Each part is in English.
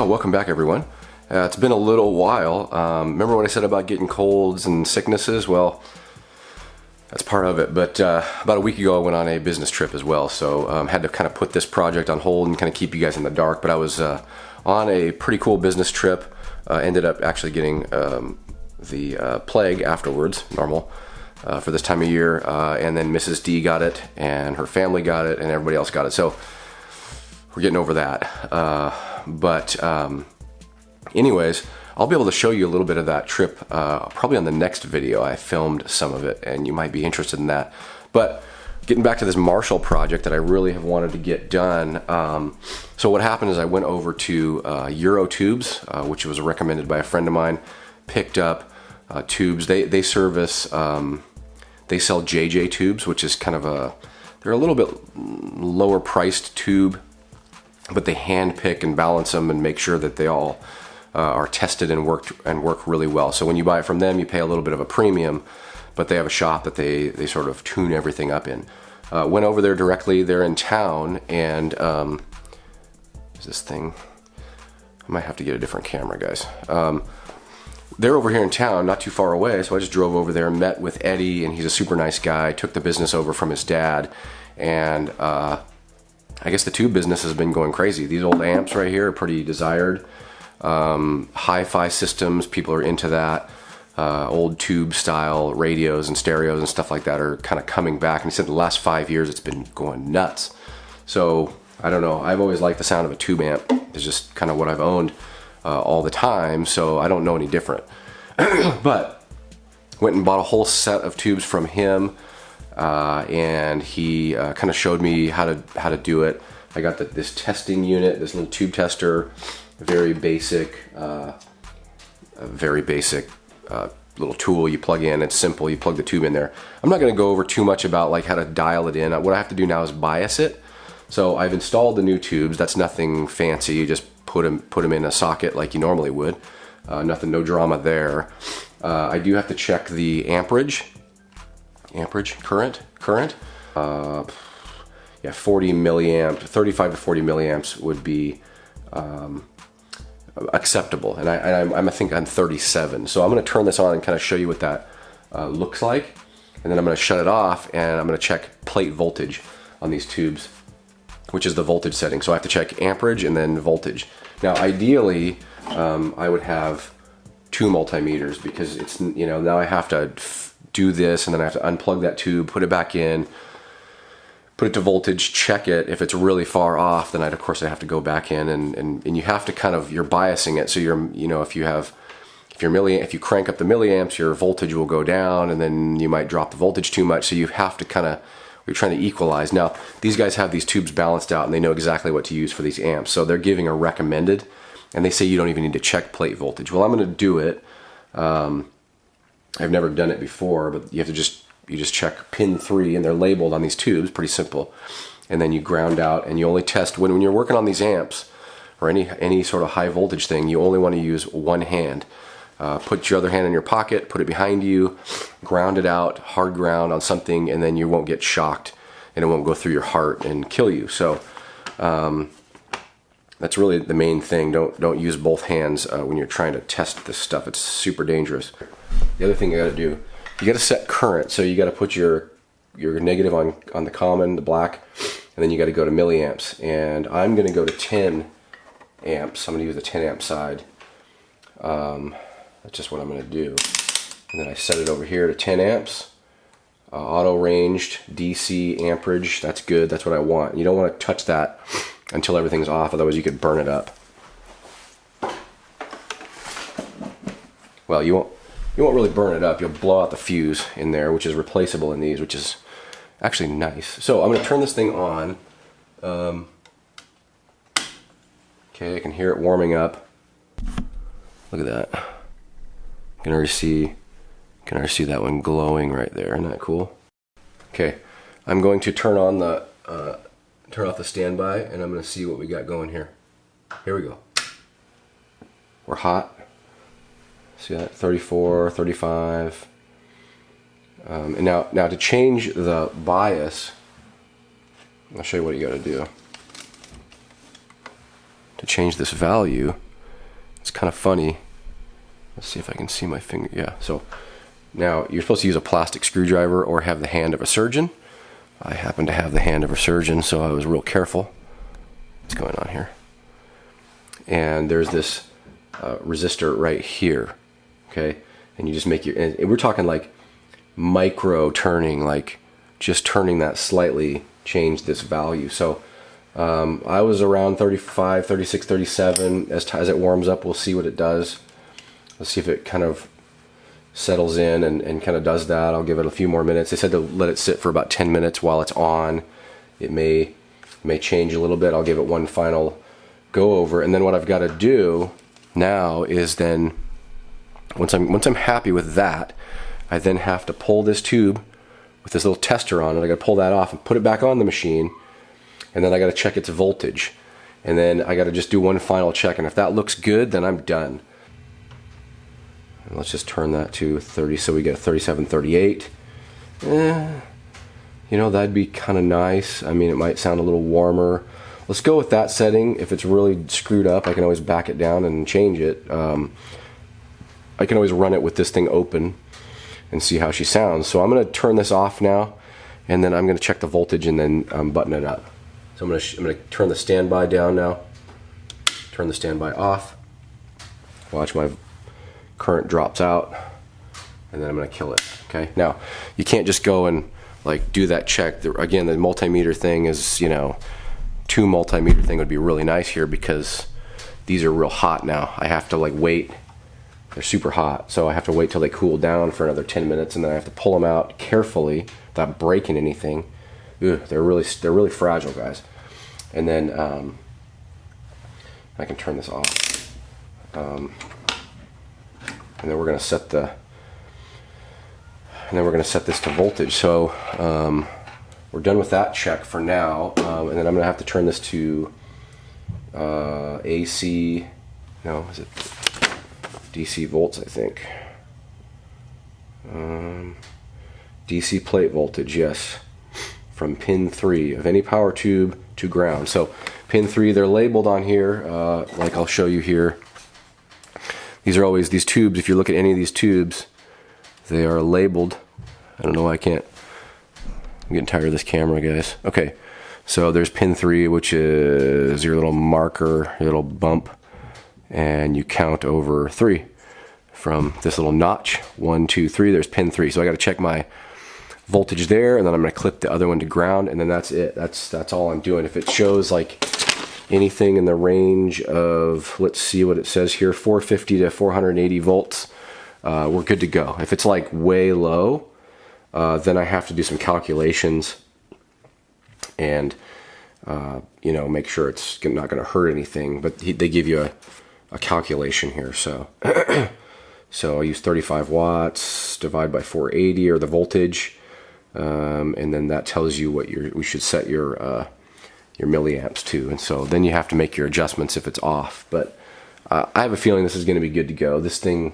Welcome back, everyone. It's been a little while. Remember when I said about getting colds and sicknesses? Well, that's part of it. But about a week ago, I went on a business trip as well, so had to kind of put this project on hold and kind of keep you guys in the dark. But I was on a pretty cool business trip. Ended up actually getting the plague afterwards, normal, for this time of year. And then Mrs. D got it, and her family got it, and everybody else got it. So we're getting over that. Anyways, I'll be able to show you a little bit of that trip probably on the next video. I filmed some of it, and you might be interested in that. But getting back to this Marshall project that I really have wanted to get done. So what happened is I went over to Eurotubes, which was recommended by a friend of mine, picked up tubes. They service, they sell JJ tubes, which is kind of they're a little bit lower priced tube, but they hand pick and balance them and make sure that they all are tested and work really well. So when you buy it from them, you pay a little bit of a premium, but they have a shop that they sort of tune everything up in. Went over there directly. They're in town, and is this thing? I might have to get a different camera, guys. They're over here in town, not too far away, so I just drove over there, met with Eddie, and he's a super nice guy. Took the business over from his dad, and I guess the tube business has been going crazy. These old amps right here are pretty desired. Hi-fi systems, people are into that. Old tube style radios and stereos and stuff like that are kind of coming back. And he said the last 5 years it's been going nuts. So I don't know, I've always liked the sound of a tube amp. It's just kind of what I've owned all the time, so I don't know any different. But went and bought a whole set of tubes from him. And he kind of showed me how to do it. I got this testing unit, this little tube tester, very basic little tool you plug in. It's simple. You plug the tube in there. I'm not going to go over too much about like how to dial it in. What I have to do now is bias it. So I've installed the new tubes. That's nothing fancy. You just put them in a socket like you normally would. No drama there. I do have to check the amperage current. Yeah, 40 milliamp, 35 to 40 milliamps would be acceptable. And I think I'm 37. So I'm going to turn this on and kind of show you what that looks like. And then I'm going to shut it off, and I'm going to check plate voltage on these tubes, which is the voltage setting. So I have to check amperage and then voltage. Now, ideally, I would have two multimeters, because it's, now I have to do this, and then I have to unplug that tube, put it back in, put it to voltage, check it. If it's really far off, then of course I have to go back in, and you have to kind of, you're biasing it. So if you crank up the milliamps, your voltage will go down, and then you might drop the voltage too much. So you have to kind of, you're trying to equalize. Now, these guys have these tubes balanced out, and they know exactly what to use for these amps. So they're giving a recommended, and they say you don't even need to check plate voltage. Well, I'm going to do it. I've never done it before, but you have to you just check pin 3, and they're labeled on these tubes, pretty simple. And then you ground out, and you only test when you're working on these amps or any sort of high voltage thing, you only want to use one hand. Put your other hand in your pocket, put it behind you, ground it out, hard ground on something, and then you won't get shocked, and it won't go through your heart and kill you. So that's really the main thing. Don't use both hands when you're trying to test this stuff. It's super dangerous. The other thing you got to do, you got to set current. So you got to put your negative on the common, the black, and then you got to go to milliamps. And I'm going to go to 10 amps. I'm going to use the 10 amp side. That's just what I'm going to do. And then I set it over here to 10 amps. Auto ranged DC amperage. That's good. That's what I want. You don't want to touch that until everything's off, otherwise you could burn it up. Well, you won't really burn it up. You'll blow out the fuse in there, which is replaceable in these, which is actually nice. So I'm going to turn this thing on. Okay, I can hear it warming up. Look at that. Can already see that one glowing right there. Isn't that cool? Okay, I'm going to turn off the standby, and I'm going to see what we got going here. Here we go. We're hot. See that? 34, 35. And now to change the bias, I'll show you what you got to do. To change this value, it's kind of funny. Let's see if I can see my finger. Yeah, so now you're supposed to use a plastic screwdriver or have the hand of a surgeon. I happen to have the hand of a surgeon, so I was real careful. What's going on here? And there's this resistor right here, okay? And you just make your, and we're talking like micro turning, like just turning that slightly changed this value. So I was around 35, 36, 37. As it warms up, we'll see what it does. Let's see if it kind of settles in and kind of does that. I'll give it a few more minutes. They said to let it sit for about 10 minutes while it's on. It may change a little bit. I'll give it one final go over, and then what I've got to do now is then once I'm happy with that, I then have to pull this tube with this little tester on it. I got to pull that off and put it back on the machine, and then I got to check its voltage, and then I got to just do one final check, and if that looks good, then I'm done. And let's just turn that to 30, so we get a 37, 38. You know, that'd be kind of nice. I mean, it might sound a little warmer. Let's go with that setting. If it's really screwed up, I can always back it down and change it. I can always run it with this thing open and see how she sounds. So I'm going to turn this off now, and then I'm going to check the voltage and then button it up. So I'm going to turn the standby down now. Turn the standby off. Watch my current drops out, and then I'm going to kill it. Okay. Now you can't just go and like do that check. Again, the multimeter thing is, you know, 2 multimeter thing would be really nice here because these are real hot now. I have to like wait. They're super hot, so I have to wait till they cool down for another 10 minutes, and then I have to pull them out carefully without breaking anything. Ugh, they're really fragile, guys. And then I can turn this off. And then we're gonna set this to voltage. So we're done with that check for now, and then I'm gonna have to turn this to AC. No, is it DC volts? I think DC plate voltage. Yes, from pin 3 of any power tube to ground. So pin 3, they're labeled on here, like I'll show you here. These are always these tubes. If you look at any of these tubes, they are labeled. I don't know why I can't. I'm getting tired of this camera, guys. Okay, so there's pin 3, which is your little marker, your little bump, and you count over 3 from this little notch. 1, 2, 3. There's pin 3. So I got to check my voltage there, and then I'm going to clip the other one to ground, and then that's it. That's all I'm doing. If it shows like anything in the range of, let's see what it says here, 450 to 480 volts, we're good to go. If it's like way low, then I have to do some calculations and you know, make sure it's not going to hurt anything. But they give you a calculation here. So so I use 35 watts, divide by 480, or the voltage, and then that tells you what we should set your milliamps to. And so then you have to make your adjustments if it's off. But I have a feeling this is going to be good to go. This thing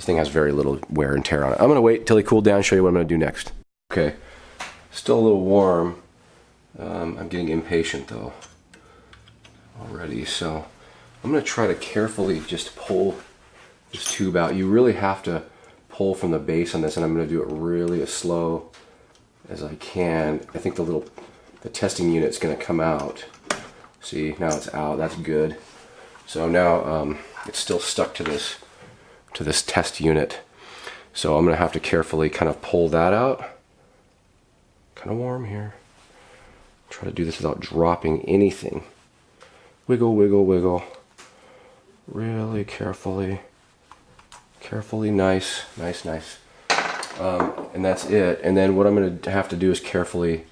has very little wear and tear on it. I'm going to wait till they cool down, show you what I'm going to do next. Okay, still a little warm. I'm getting impatient though already, so I'm going to try to carefully just pull this tube out. You really have to pull from the base on this, and I'm going to do it really as slow as I can. I think the testing unit's going to come out. See, now it's out. That's good. So now it's still stuck to this test unit. So I'm going to have to carefully kind of pull that out. Kind of warm here. Try to do this without dropping anything. Wiggle, wiggle, wiggle. Really carefully. Carefully, nice, nice, nice. And that's it. And then what I'm going to have to do is carefully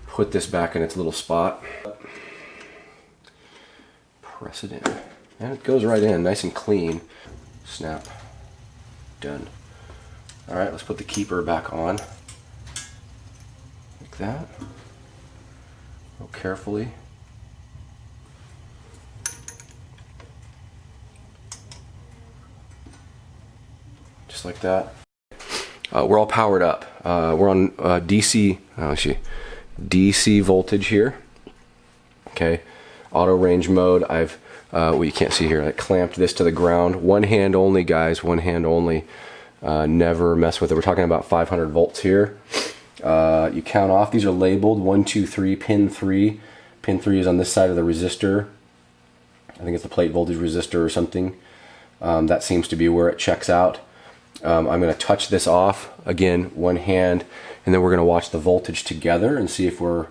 put this back in its little spot. Press it in. And it goes right in, nice and clean. Snap. Done. Alright, let's put the keeper back on. Like that. Real carefully. Just like that. We're all powered up. We're on DC DC voltage here. Okay, auto range mode. I've Well, you can't see here, I clamped this to the ground. One hand only, guys, one hand only. Never mess with it. We're talking about 500 volts here. You count off, these are labeled 1, 2, 3, pin 3. Pin 3 is on this side of the resistor. I think it's the plate voltage resistor or something. That seems to be where it checks out. I'm going to touch this off, again, one hand, and then we're going to watch the voltage together and see if we're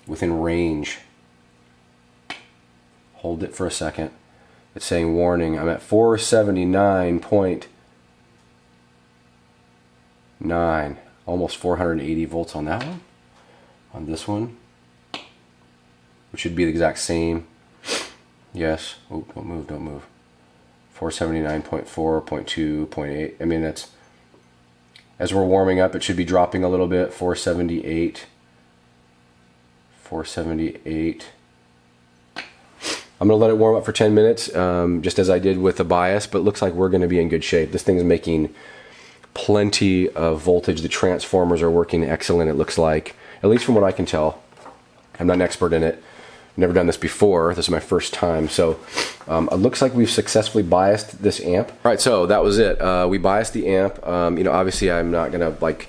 within range. Hold it for a second. It's saying warning. I'm at 479.9, almost 480 volts on that one. On this one, which should be the exact same. Yes. Oh, don't move, don't move. 479.4, 0.2, 0.8. I mean, that's, as we're warming up, it should be dropping a little bit. 478. 478. I'm going to let it warm up for 10 minutes, just as I did with the bias, but it looks like we're going to be in good shape. This thing's making plenty of voltage. The transformers are working excellent, it looks like, at least from what I can tell. I'm not an expert in it. Never done this before. This is my first time. So it looks like we've successfully biased this amp. All right, so that was it. We biased the amp. You know, obviously I'm not going to, like,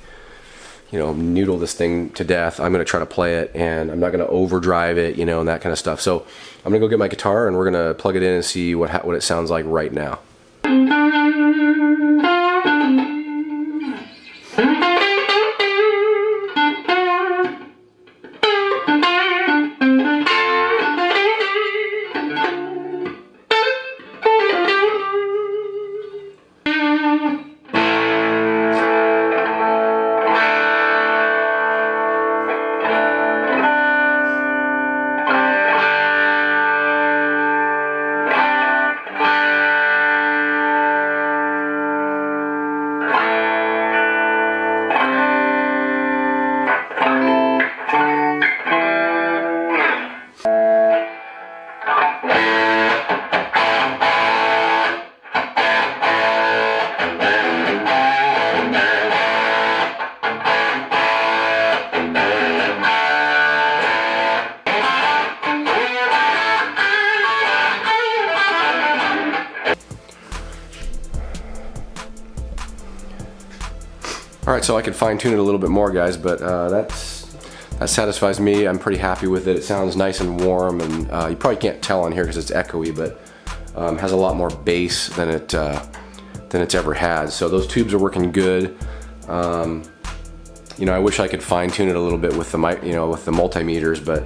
you know, noodle this thing to death. I'm going to try to play it, and I'm not going to overdrive it, you know, and that kind of stuff. So I'm going to go get my guitar, and we're going to plug it in and see what it sounds like right now. Alright, so I could fine tune it a little bit more, guys, but that satisfies me. I'm pretty happy with it. It sounds nice and warm, and you probably can't tell on here because it's echoey, but has a lot more bass than it's ever had. So those tubes are working good. You know, I wish I could fine tune it a little bit with the with the multimeters, but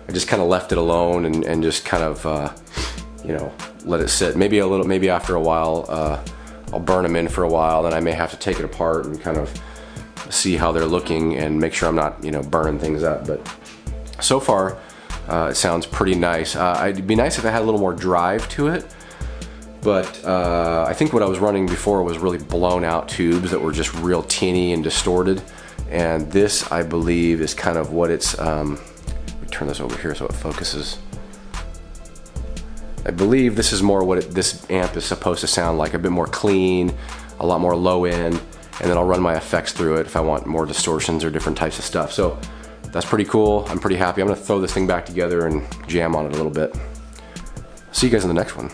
I just kind of left it alone and just kind of you know, let it sit. Maybe after a while I'll burn them in for a while, then I may have to take it apart and kind of see how they're looking and make sure I'm not, you know, burning things up. But so far it sounds pretty nice. It'd be nice if it had a little more drive to it, but I think what I was running before was really blown out tubes that were just real teeny and distorted, and this, I believe, is kind of what it's let me turn this over here so it focuses. I believe this is more what this amp is supposed to sound like, a bit more clean, a lot more low end, and then I'll run my effects through it if I want more distortions or different types of stuff. So that's pretty cool. I'm pretty happy. I'm gonna throw this thing back together and jam on it a little bit. See you guys in the next one.